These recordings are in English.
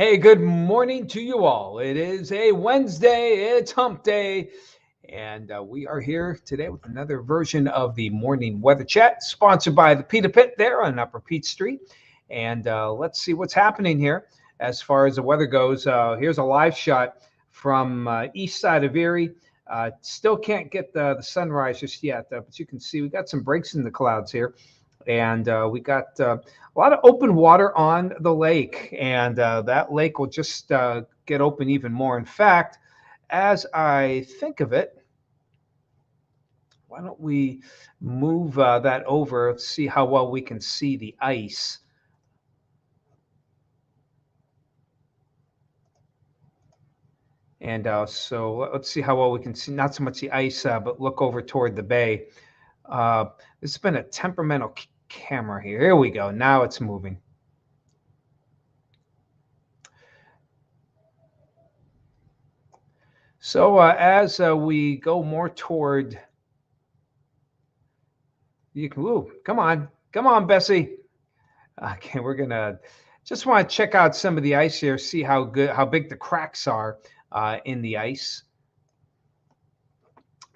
Hey, good morning to you all. It is a Wednesday, it's Hump Day, and we are here today with another version of the Morning Weather Chat, sponsored by the Pita Pit there on Upper Peach Street. And let's see what's happening here as far as the weather goes. Here's a live shot from east side of Erie. Still can't get the sunrise just yet, but you can see we got some breaks in the clouds here, and we got a lot of open water on the lake, and that lake will just get open even more. In fact, as I think of it, why don't we move that over? Let's see how well we can see the ice. And so let's see how well we can see, not so much the ice, but look over toward the bay. Uh, it's been a temperamental camera here. Here we go. Now it's moving. So as we go more toward, you can, ooh, come on, Bessie. Okay, we're gonna just want to check out some of the ice here, see how big the cracks are in the ice.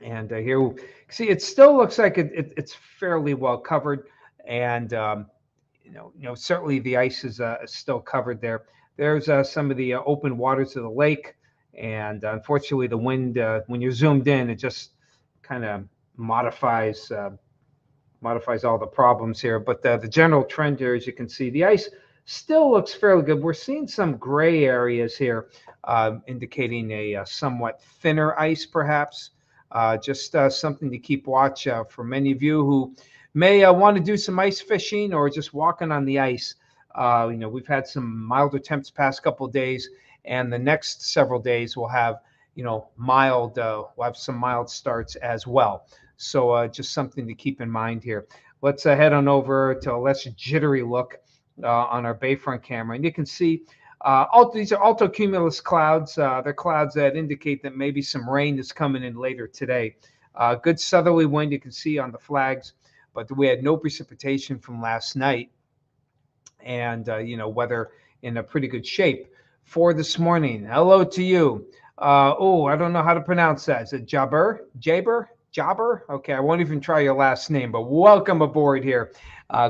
And here, see, it still looks like it's fairly well covered, and certainly the ice is still covered there. There's some of the open waters of the lake, and unfortunately, the wind when you're zoomed in, it just kind of modifies all the problems here. But the general trend here, as you can see, the ice still looks fairly good. We're seeing some gray areas here, indicating a somewhat thinner ice, perhaps. Just something to keep watch for many of you who may want to do some ice fishing or just walking on the ice. We've had some milder temps past couple of days, and the next several days we'll have, mild. We'll have some mild starts as well. So just something to keep in mind here. Let's head on over to a less jittery look on our Bayfront camera, and you can see these are altocumulus clouds. They're clouds that indicate that maybe some rain is coming in later today. Good southerly wind you can see on the flags, but we had no precipitation from last night, and weather in a pretty good shape for this morning. Hello to you. I don't know how to pronounce that. Is it Jabber? Okay, I won't even try your last name, but welcome aboard here.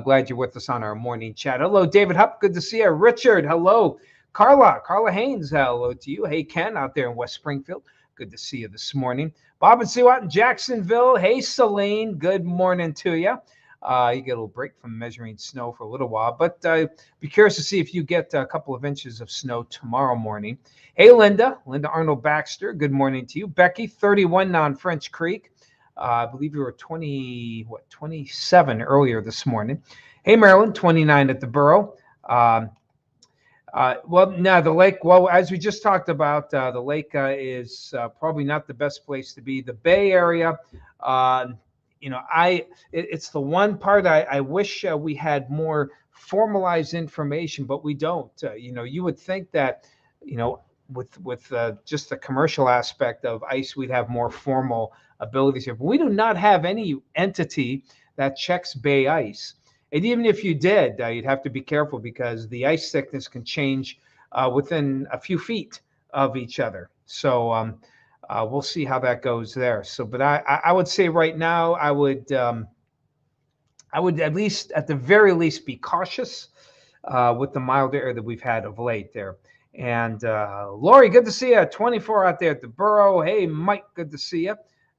Glad you're with us on our morning chat. Hello, David Hupp. Good to see you. Richard, hello. Carla Haynes, hello to you. Hey, Ken, out there in West Springfield. Good to see you this morning. Bob and Sue out in Jacksonville. Hey, Celine, good morning to you. You get a little break from measuring snow for a little while, but be curious to see if you get a couple of inches of snow tomorrow morning. Hey, Linda Arnold Baxter, good morning to you. Becky, 31 now on French Creek. I believe you were 27 earlier this morning. Hey, Marilyn, 29 at the Borough. The lake, well, as we just talked about, the lake is probably not the best place to be. The Bay Area, it's the one part I wish we had more formalized information, but we don't. You would think that, with just the commercial aspect of ICE, we'd have more formal abilities here. But we do not have any entity that checks Bay ice. And even if you did, you'd have to be careful because the ice thickness can change within a few feet of each other. So we'll see how that goes there. So, but I would say right now, I would at least, at the very least, be cautious with the mild air that we've had of late there. And Lori, good to see you. 24 out there at the Borough. Hey, Mike, good to see you.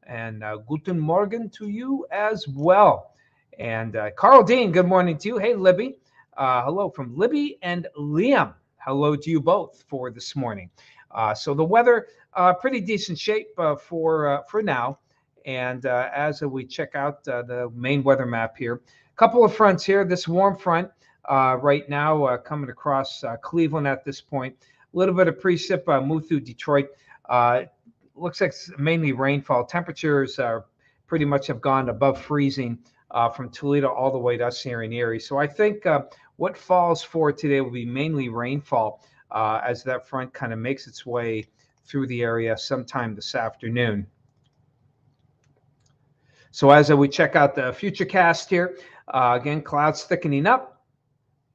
And guten Morgen to you as well. And Carl Dean, good morning to you. Hey, Libby. Hello from Libby and Liam. Hello to you both for this morning. So the weather, pretty decent shape for now. And as we check out the main weather map here, a couple of fronts here. This warm front right now coming across Cleveland at this point. A little bit of precip moved through Detroit. Looks like it's mainly rainfall. Temperatures pretty much have gone above freezing from Toledo all the way to us here in Erie. So I think what falls for today will be mainly rainfall as that front kind of makes its way through the area sometime this afternoon. So as we check out the future cast here, again, clouds thickening up.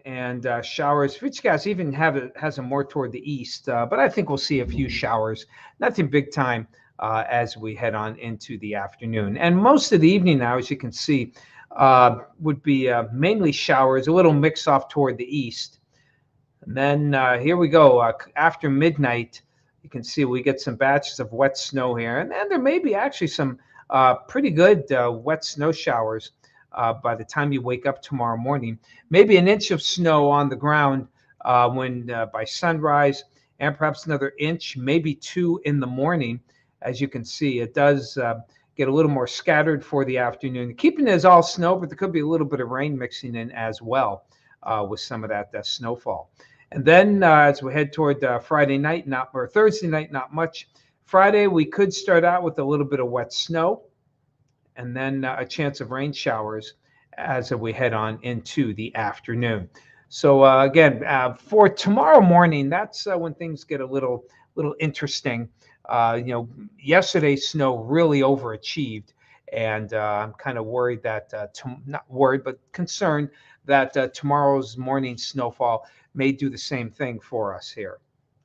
and showers. Fitchcast even has them more toward the east, but I think we'll see a few showers. Nothing big time as we head on into the afternoon. And most of the evening now, as you can see, would be mainly showers, a little mix off toward the east. And then here we go. After midnight, you can see we get some batches of wet snow here. And then there may be actually some pretty good wet snow showers by the time you wake up tomorrow morning. Maybe an inch of snow on the ground when by sunrise, and perhaps another inch, maybe two in the morning. As you can see, it does get a little more scattered for the afternoon. Keeping it as all snow, but there could be a little bit of rain mixing in as well with some of that snowfall. And then as we head toward Friday night, or Thursday night, not much. Friday, we could start out with a little bit of wet snow and then a chance of rain showers as we head on into the afternoon. So again, for tomorrow morning, that's when things get a little interesting. Yesterday's snow really overachieved, and I'm kind of worried that not worried, but concerned that tomorrow's morning snowfall may do the same thing for us here.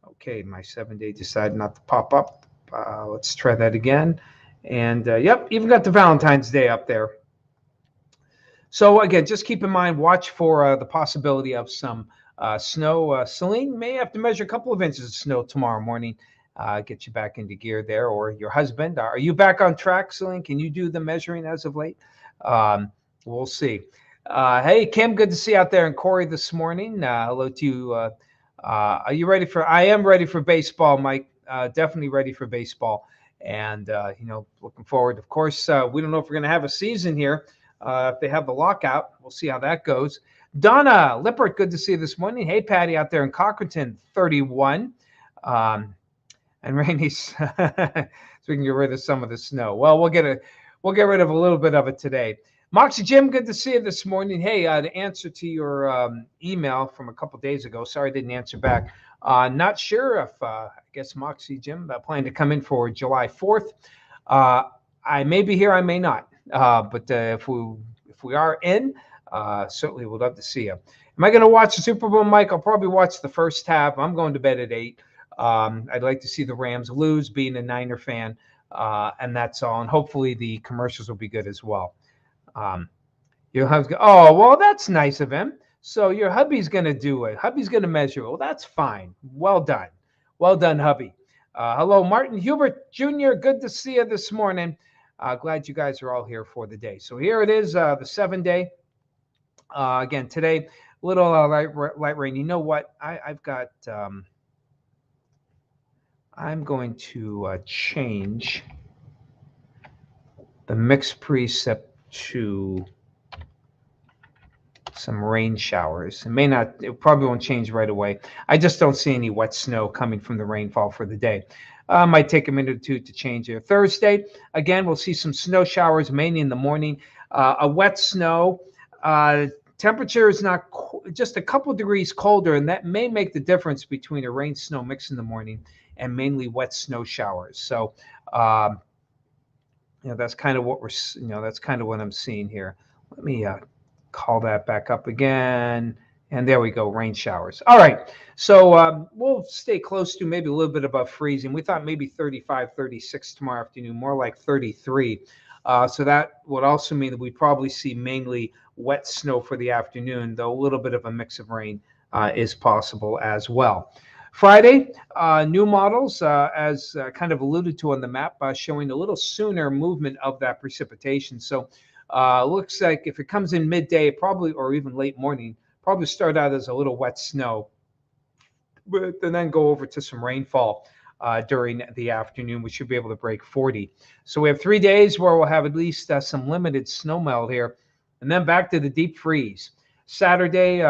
Okay, my 7-day decided not to pop up. Let's try that again. And yep, even got the Valentine's Day up there. So again, just keep in mind, watch for the possibility of some snow. Celine may have to measure a couple of inches of snow tomorrow morning. Get you back into gear there, or your husband. Are you back on track, Celine? Can you do the measuring as of late? We'll see. Hey, Kim, good to see you out there in Corey this morning. Hello to you. Are you ready for? I am ready for baseball, Mike. Definitely ready for baseball, and looking forward. Of course, we don't know if we're going to have a season here. If they have the lockout, we'll see how that goes. Donna Lippert, good to see you this morning. Hey, Patty, out there in Cochranton, 31. And Rainey's, so we can get rid of some of the snow. Well, we'll get rid of a little bit of it today. Moxie Jim, good to see you this morning. Hey, the answer to your email from a couple days ago. Sorry I didn't answer back. Not sure if I guess Moxie Jim planning to come in for July 4th. I may be here, I may not. But if we are in, certainly would love to see you. Am I going to watch the Super Bowl, Mike? I'll probably watch the first half. I'm going to bed at 8. I'd like to see the Rams lose, being a Niner fan, and that's all. And hopefully the commercials will be good as well. Your husband, oh, well, that's nice of him. So your hubby's going to do it. Hubby's going to measure. Well, that's fine. Well done. Well done, hubby. Hello, Martin Hubert Jr. Good to see you this morning. Glad you guys are all here for the day. So here it is, the 7-day. Again, today, little light rain. You know what? I've got... I'm going to change the mix preset to some rain showers. It probably won't change right away. I just don't see any wet snow coming from the rainfall for the day. Might take a minute or two to change it. Thursday, again, we'll see some snow showers, mainly in the morning. A wet snow. Temperature is not just a couple degrees colder, and that may make the difference between a rain snow mix in the morning and mainly wet snow showers. So, that's kind of what that's kind of what I'm seeing here. Let me call that back up again. And there we go, rain showers. All right, so we'll stay close to maybe a little bit above freezing. We thought maybe 35, 36 tomorrow afternoon, more like 33. So that would also mean that we probably see mainly wet snow for the afternoon, though a little bit of a mix of rain is possible as well. Friday, new models, as kind of alluded to on the map, showing a little sooner movement of that precipitation. So looks like if it comes in midday, probably, or even late morning, probably start out as a little wet snow, but then go over to some rainfall during the afternoon. We should be able to break 40. So we have 3 days where we'll have at least some limited snow melt here, and then back to the deep freeze. Saturday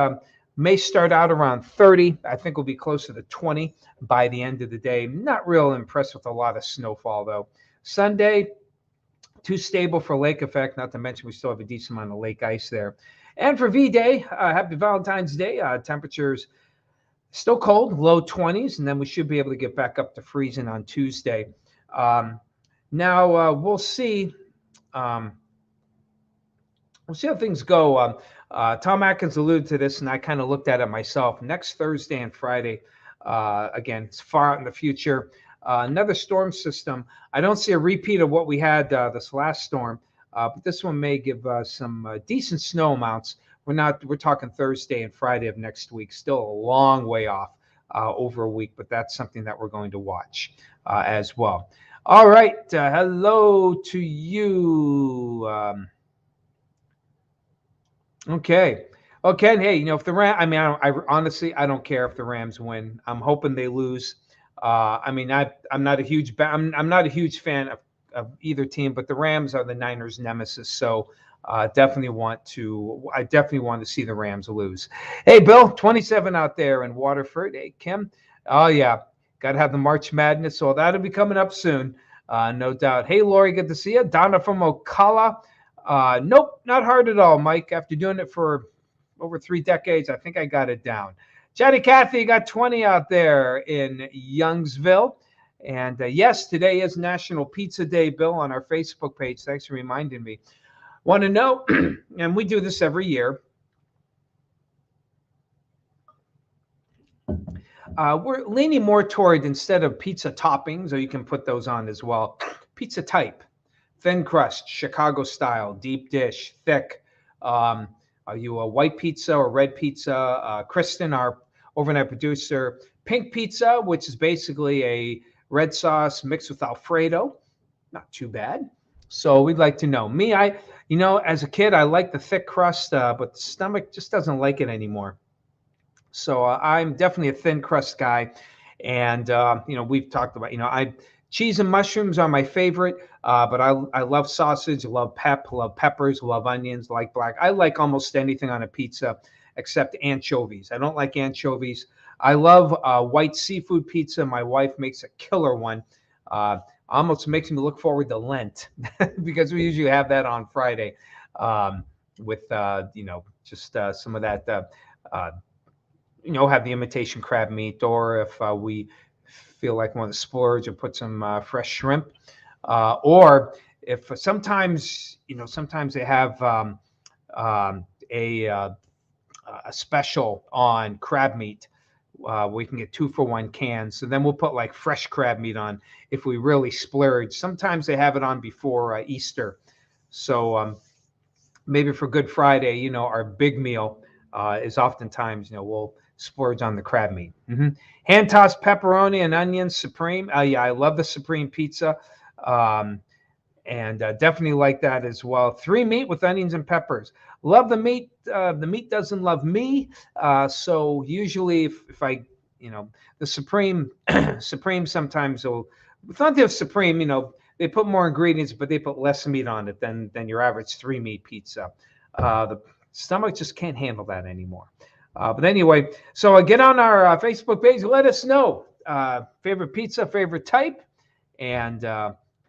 may start out around 30. I think we'll be closer to 20 by the end of the day. Not real impressed with a lot of snowfall, though. Sunday, too stable for lake effect, not to mention we still have a decent amount of lake ice there. And for V-Day, happy Valentine's Day. Temperatures still cold, low 20s, and then we should be able to get back up to freezing on Tuesday. Now we'll see. We'll see how things go. Tom Atkins alluded to this, and I kind of looked at it myself. Next Thursday and Friday, again, it's far out in the future. Another storm system. I don't see a repeat of what we had this last storm, but this one may give some decent snow amounts. We're talking Thursday and Friday of next week. Still a long way off, over a week, but that's something that we're going to watch as well. All right. Hello to you. Okay. Well, Ken, hey, if the I mean, I honestly, I don't care if the Rams win. I'm hoping they lose. I mean, I'm not a huge, I'm not a huge fan of either team, but the Rams are the Niners' nemesis. So I definitely want to see the Rams lose. Hey, Bill, 27 out there in Waterford. Hey, Kim. Oh, yeah. Got to have the March Madness. So that'll be coming up soon. No doubt. Hey, Lori, good to see you. Donna from Ocala. Nope, not hard at all, Mike. After doing it for over 3 decades, I think I got it down. Chatty Cathy got 20 out there in Youngsville. And yes, today is National Pizza Day, Bill, on our Facebook page. Thanks for reminding me. Want to know, and we do this every year. We're leaning more toward, instead of pizza toppings, or you can put those on as well, pizza type. Thin crust, Chicago style, deep dish, thick. Are you a white pizza or red pizza? Kristen, our overnight producer, pink pizza, which is basically a red sauce mixed with Alfredo. Not too bad. So we'd like to know. Me, as a kid, I liked the thick crust, but the stomach just doesn't like it anymore. So I'm definitely a thin crust guy. And, we've talked about, cheese and mushrooms are my favorite, but I love sausage, love peppers, love onions, like black. I like almost anything on a pizza except anchovies. I don't like anchovies. I love white seafood pizza. My wife makes a killer one. Almost makes me look forward to Lent because we usually have that on Friday with, just some of that, have the imitation crab meat, or if we feel like we want to splurge and put some fresh shrimp, or if sometimes they have a special on crab meat. We can get 2-for-1 cans, so then we'll put like fresh crab meat on if we really splurge. Sometimes they have it on before Easter, so maybe for Good Friday, our big meal is oftentimes, we'll splurge on the crab meat. Hand tossed pepperoni and onions, supreme. Yeah, I love the supreme pizza, and definitely like that as well. 3 meat with onions and peppers. Love the meat. The meat doesn't love me. So usually, if I, the supreme, supreme sometimes will. With the supreme, they put more ingredients, but they put less meat on it than your average 3 meat pizza. The stomach just can't handle that anymore. But anyway, so get on our Facebook page. Let us know favorite pizza, favorite type, and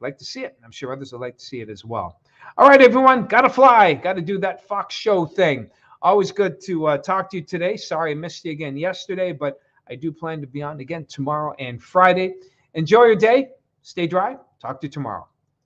like to see it. I'm sure others would like to see it as well. All right, everyone, got to fly. Got to do that Fox show thing. Always good to talk to you today. Sorry I missed you again yesterday, but I do plan to be on again tomorrow and Friday. Enjoy your day. Stay dry. Talk to you tomorrow.